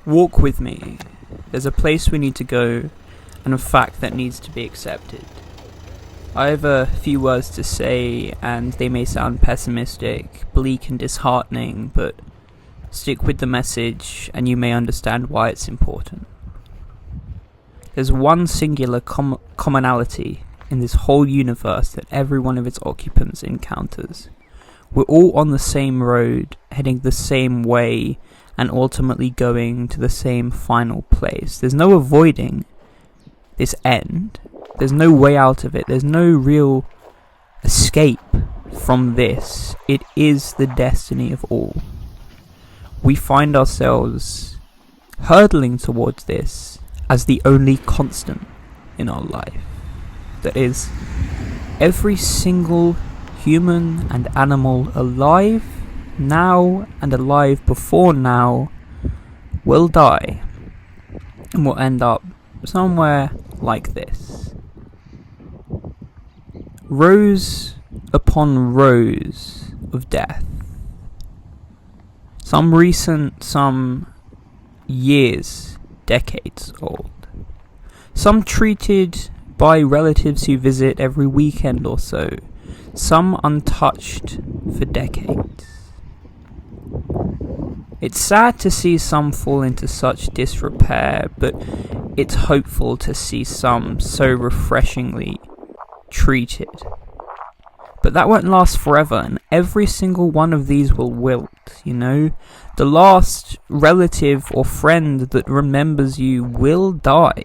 Walk with me. There's a place we need to go, and a fact that needs to be accepted. I have a few words to say, and they may sound pessimistic, bleak and disheartening, but stick with the message and you may understand why it's important. There's one singular commonality in this whole universe that every one of its occupants encounters. We're all on the same road, heading the same way, and ultimately going to the same final place. There's no avoiding this end. There's no way out of it. There's no real escape from this. It is the destiny of all. We find ourselves hurtling towards this as the only constant in our life. That is, every single human and animal alive now and alive before now will die and will end up somewhere like this. Rows upon rows of death. Some recent, some years, decades old. Some treated by relatives who visit every weekend or so. Some untouched for decades. It's sad to see some fall into such disrepair, but it's hopeful to see some so refreshingly treated. But that won't last forever, and every single one of these will wilt, you know? The last relative or friend that remembers you will die,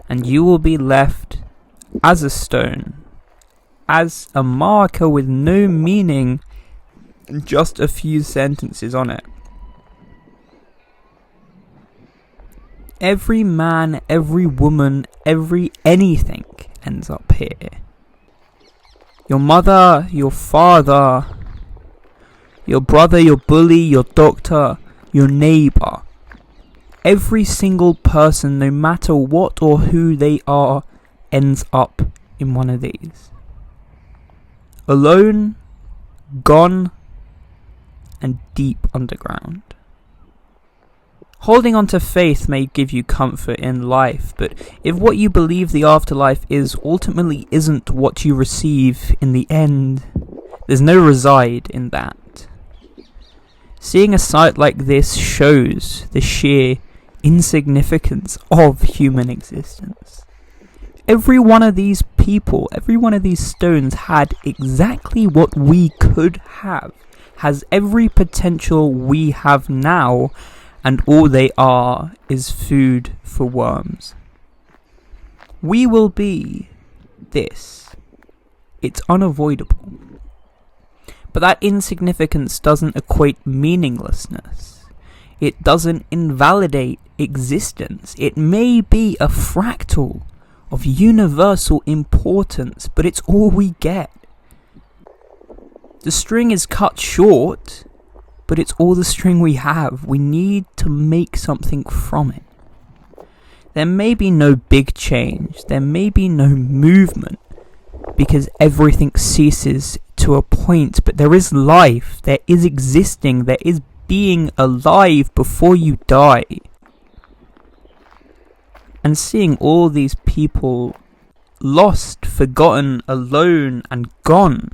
and you will be left as a stone, as a marker with no meaning, and just a few sentences on it. Every man, every woman, every anything ends up here. Your mother, your father, your brother, your bully, your doctor, your neighbour. Every single person, no matter what or who they are, ends up in one of these. Alone, gone, and deep underground. Holding on to faith may give you comfort in life, but if what you believe the afterlife is ultimately isn't what you receive in the end, there's no reside in that. Seeing a sight like this shows the sheer insignificance of human existence. Every one of these people, every one of these stones had exactly what we could have, has every potential we have now, and all they are is food for worms. We will be this. It's unavoidable. But that insignificance doesn't equate meaninglessness. It doesn't invalidate existence. It may be a fractal of universal importance, but it's all we get. The string is cut short, but it's all the string we have. We need to make something from it. There may be no big change. There may be no movement, because everything ceases to a point, but there is life. There is existing. There is being alive before you die. And seeing all these people lost, forgotten, alone, and gone,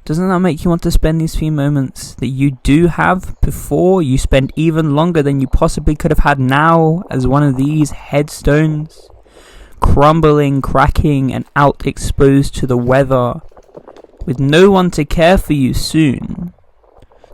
doesn't that make you want to spend these few moments that you do have before you spend even longer than you possibly could have had now as one of these headstones, crumbling, cracking, and out exposed to the weather, with no one to care for you soon?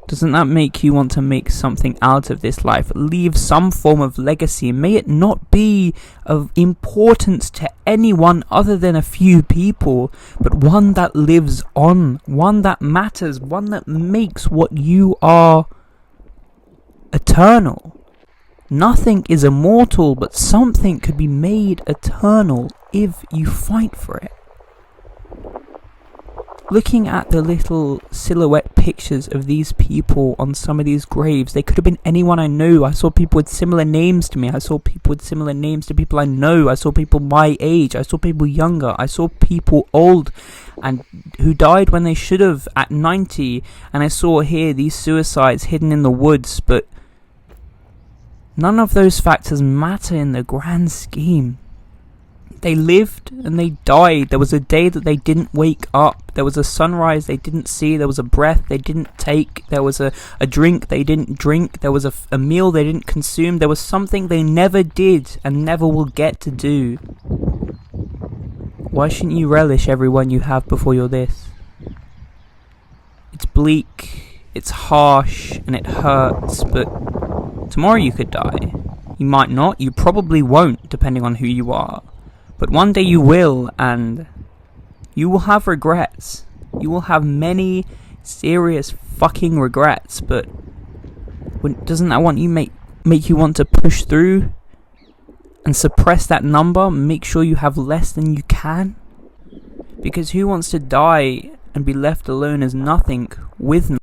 Doesn't that make you want to make something out of this life? Leave some form of legacy. May it not be of importance to anyone other than a few people, but one that lives on, one that matters, one that makes what you are eternal. Nothing is immortal, but something could be made eternal if you fight for it. Looking at the little silhouette pictures of these people on some of these graves, they could have been anyone I know. I saw people with similar names to me. I saw people with similar names to people I know. I saw people my age. I saw people younger. I saw people old and who died when they should have at 90. And I saw here these suicides hidden in the woods, but None of those factors matter in the grand scheme. They lived and they died. There was a day that they didn't wake up. There was a sunrise they didn't see. There was a breath they didn't take. There was a drink they didn't drink. There was a meal they didn't consume. There was something they never did and never will get to do. Why shouldn't you relish everyone you have before you're this? It's bleak, it's harsh, and it hurts, but tomorrow you could die. You might not, you probably won't, depending on who you are. But one day you will, and you will have regrets. You will have many serious fucking regrets, but doesn't that make you want to push through and suppress that number? Make sure you have less than you can? Because who wants to die and be left alone as nothing with